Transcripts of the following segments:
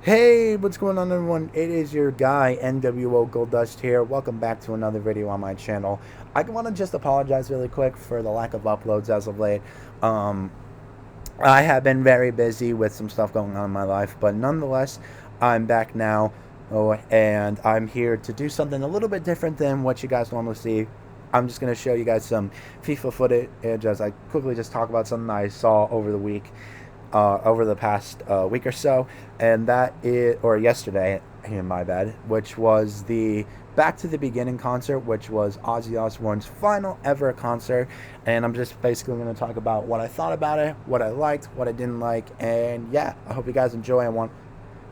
Hey, what's going on, everyone? It is your guy, NWO Goldust here. Welcome back to another video on my channel. I want to just apologize really quick for the lack of uploads as of late. Um, I have been very busy with some stuff going on in my life, but nonetheless, I'm back now. Oh, and I'm here to do something a little bit different than what you guys normally see. I'm just going to show you guys some FIFA footage as I quickly just talk about something I saw over the week. Over the past week or so, and that is, or yesterday, my bad, which was the Back to the Beginning concert, which was Ozzy Osbourne's final ever concert. And I'm just basically going to talk about what I thought about it, what I liked, what I didn't like, and yeah, I hope you guys enjoy.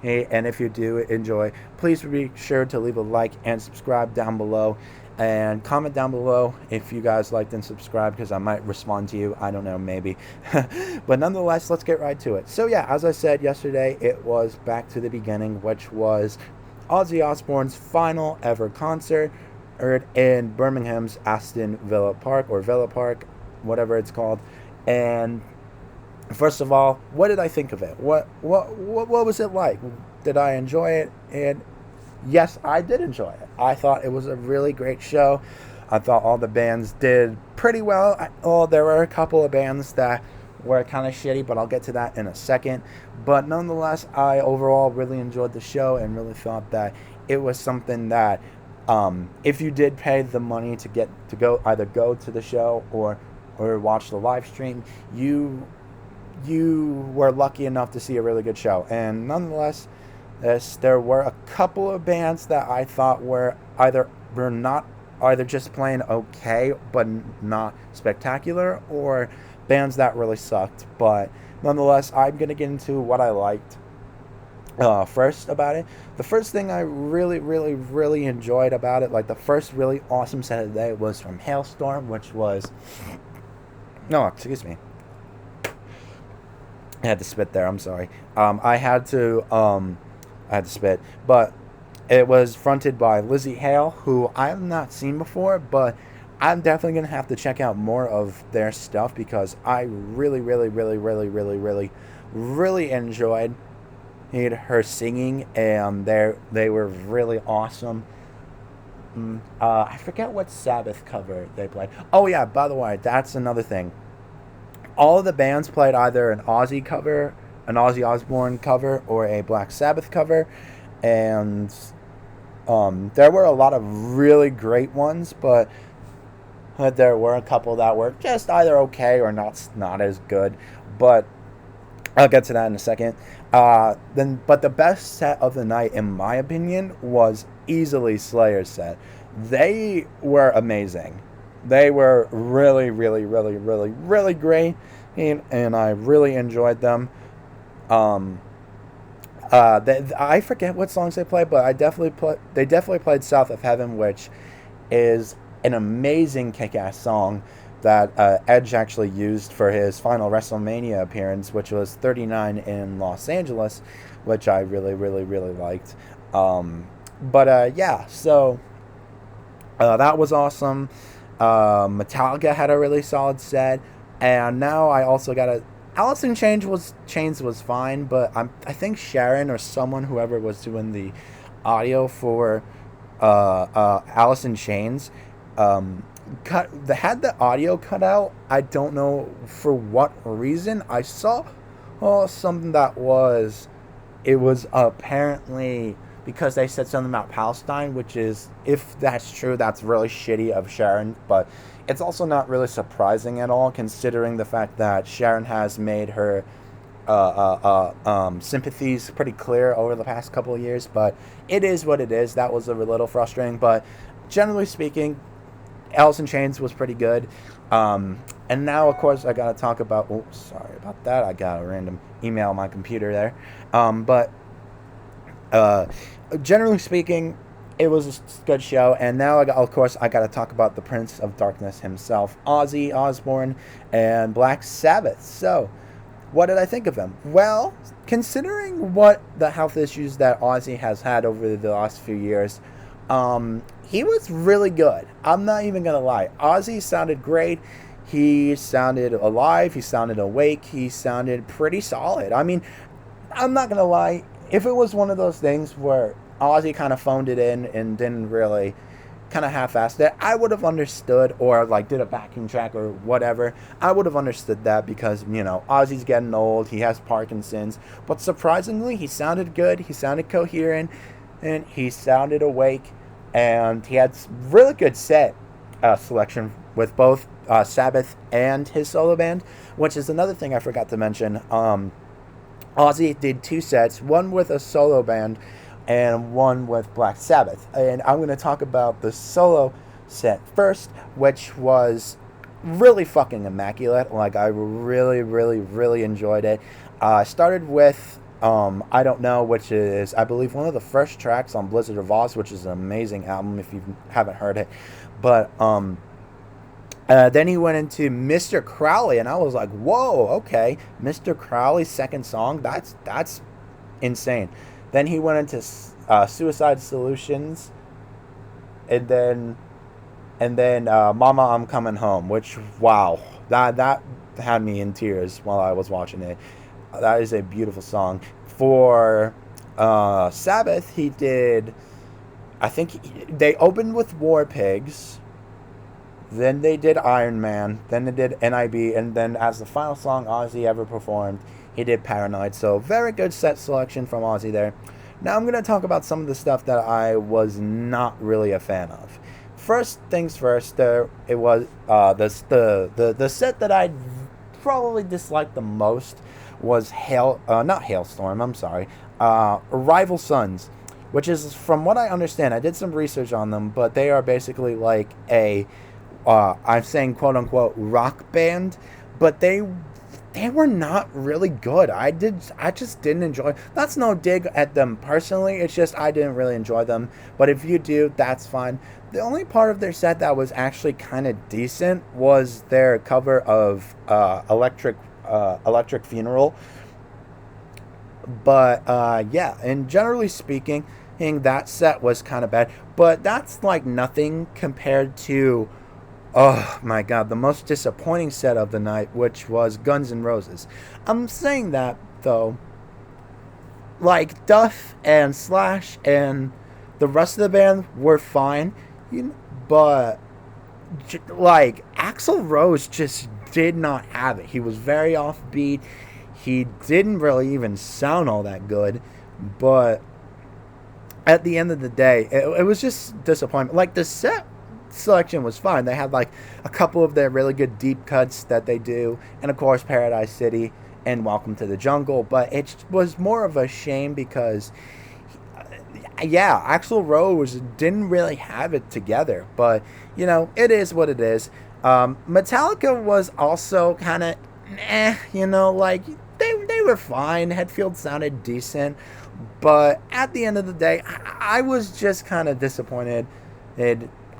And if you do enjoy, please be sure to leave a like and subscribe down below. And comment down below if you guys liked and subscribed, because I might respond to you. I don't know, maybe. But nonetheless, let's get right to it. So yeah, as I said yesterday, it was Back to the Beginning, which was Ozzy Osbourne's final ever concert in Birmingham's Aston Villa Park, or Villa Park, whatever it's called. And first of all, what did I think of it? What was it like? Did I enjoy it? And yes, I did enjoy it. I thought it was a really great show. I thought all the bands did pretty well. There were a couple of bands that were kind of shitty, but I'll get to that in a second. But nonetheless, I overall really enjoyed the show and really thought that it was something that, if you did pay the money to either go to the show or watch the live stream, you were lucky enough to see a really good show. And nonetheless, there were a couple of bands that I thought were either just playing okay but not spectacular, or bands that really sucked. But nonetheless, I'm gonna get into what I liked first about it. The first thing I really enjoyed about it, like the first really awesome set of the day, was from Hailstorm, which was excuse me. I had to spit there. I'm sorry. I had to spit, but it was fronted by Lizzie Hale, who I have not seen before, but I'm definitely gonna have to check out more of their stuff, because I really enjoyed her singing, and they were really awesome. I forget what Sabbath cover they played. Oh yeah, by the way, that's another thing. All of the bands played either an Ozzy Osbourne cover, or a Black Sabbath cover, and there were a lot of really great ones, but there were a couple that were just either okay or not as good. But I'll get to that in a second. But the best set of the night, in my opinion, was easily Slayer's set. They were amazing. They were really great, and I really enjoyed them. I forget what songs they played, but they definitely played "South of Heaven," which is an amazing kick-ass song that Edge actually used for his final WrestleMania appearance, which was 39 in Los Angeles, which I really liked. Yeah, so that was awesome. Metallica had a really solid set, and now I also got a Alice in Chains was fine, but I think Sharon, or whoever was doing the audio for Alice in Chains, had the audio cut out. I don't know for what reason. I saw something that it was apparently because they said something about Palestine, which is, if that's true, that's really shitty of Sharon, but it's also not really surprising at all, considering the fact that Sharon has made her sympathies pretty clear over the past couple of years. But it is what it is. That was a little frustrating, but generally speaking, Alice in Chains was pretty good. And now, of course, I gotta talk about. Oh, sorry about that. I got a random email on my computer there. Generally speaking, it was a good show. And now, of course, I got to talk about the Prince of Darkness himself, Ozzy Osbourne, and Black Sabbath. So, what did I think of him? Well, considering what the health issues that Ozzy has had over the last few years, he was really good. I'm not even going to lie. Ozzy sounded great. He sounded alive. He sounded awake. He sounded pretty solid. I mean, I'm not going to lie. if it was one of those things where Ozzy kind of phoned it in and didn't really kind of half-assed it, I would have understood, or like did a backing track or whatever. I would have understood that because, you know, Ozzy's getting old, he has Parkinson's, but surprisingly, he sounded good, he sounded coherent, and he sounded awake, and he had really good set selection with both Sabbath and his solo band, which is another thing I forgot to mention. Ozzy did 2 sets, one with a solo band and one with Black Sabbath. And I'm going to talk about the solo set first, which was really fucking immaculate. Like, I really, really, really enjoyed it. I started with I Don't Know, which is, I believe, one of the first tracks on Blizzard of Oz, which is an amazing album if you haven't heard it. But then he went into Mr. Crowley, and I was like, whoa, okay. Mr. Crowley's second song, that's insane. Then he went into Suicide Solutions, and then Mama, I'm Coming Home, which, wow, that had me in tears while I was watching it. That is a beautiful song. For Sabbath, he did, I think they opened with War Pigs, then they did Iron Man, then they did NIB, and then as the final song Ozzy ever performed, he did Paranoid. So very good set selection from Ozzy there. Now I'm going to talk about some of the stuff that I was not really a fan of. First things first, it was the set that I probably disliked the most was not Hailstorm, I'm sorry, Rival Sons, which is, from what I understand, I did some research on them, but they are basically like a I'm saying quote unquote rock band, but they were not really good. I just didn't enjoy. That's no dig at them personally. It's just I didn't really enjoy them. But if you do, that's fine. The only part of their set that was actually kind of decent was their cover of Electric Funeral. But yeah, and generally speaking, that set was kind of bad. But that's like nothing compared to, oh my god, the most disappointing set of the night, which was Guns N' Roses. I'm saying that, though, like, Duff and Slash and the rest of the band were fine, but, like, Axl Rose just did not have it. He was very offbeat. He didn't really even sound all that good, but at the end of the day, it was just disappointment. Like, the set selection was fine. They had like a couple of their really good deep cuts that they do, and of course Paradise City and Welcome to the Jungle, but it was more of a shame because yeah, Axl Rose didn't really have it together, but you know, it is what it is. Metallica was also kind of like they were fine. Hetfield sounded decent, but at the end of the day, I was just kind of disappointed.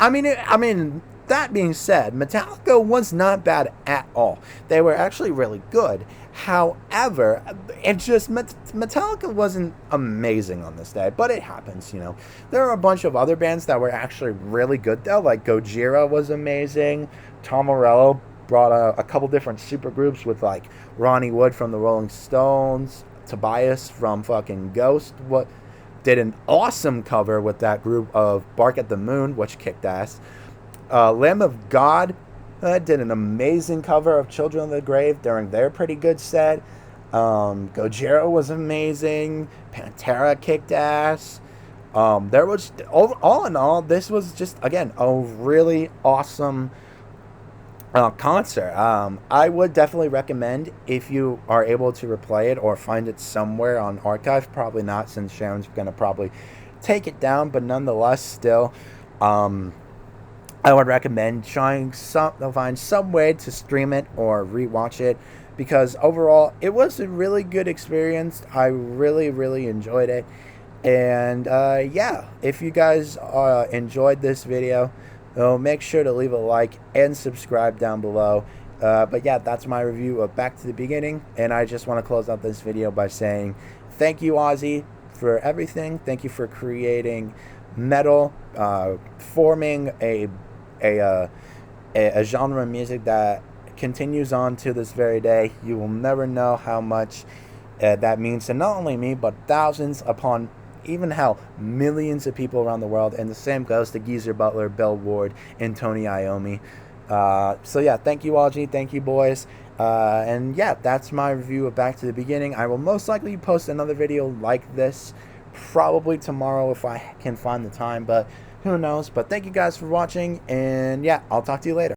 I mean, that being said, Metallica was not bad at all. They were actually really good. However, Metallica wasn't amazing on this day, but it happens, you know. There are a bunch of other bands that were actually really good, though, like Gojira was amazing. Tom Morello brought a couple different supergroups with, like, Ronnie Wood from the Rolling Stones, Tobias from fucking Ghost, did an awesome cover with that group of Bark at the Moon, which kicked ass. Lamb of God did an amazing cover of Children of the Grave during their pretty good set. Gojira was amazing. Pantera kicked ass. There was, all in all, this was just, again, a really awesome concert. I would definitely recommend, if you are able to replay it or find it somewhere on archive. Probably not, since Sharon's gonna probably take it down, but nonetheless, still, I would recommend trying to find some way to stream it or rewatch it, because overall it was a really good experience. I really, really enjoyed it. And yeah, if you guys enjoyed this video, make sure to leave a like and subscribe down below. But yeah, that's my review of Back to the Beginning, and I just want to close out this video by saying thank you, Ozzy, for everything. Thank you for creating metal, forming a genre of music that continues on to this very day. You will never know how much That means to not only me, but thousands upon even hell, millions of people around the world. And the same goes to Geezer Butler, Bill Ward, and Tony Iommi. So yeah, thank you, Ozzy. Thank you, boys. And yeah, that's my review of Back to the Beginning. I will most likely post another video like this probably tomorrow if I can find the time, but who knows. But thank you guys for watching, and yeah, I'll talk to you later.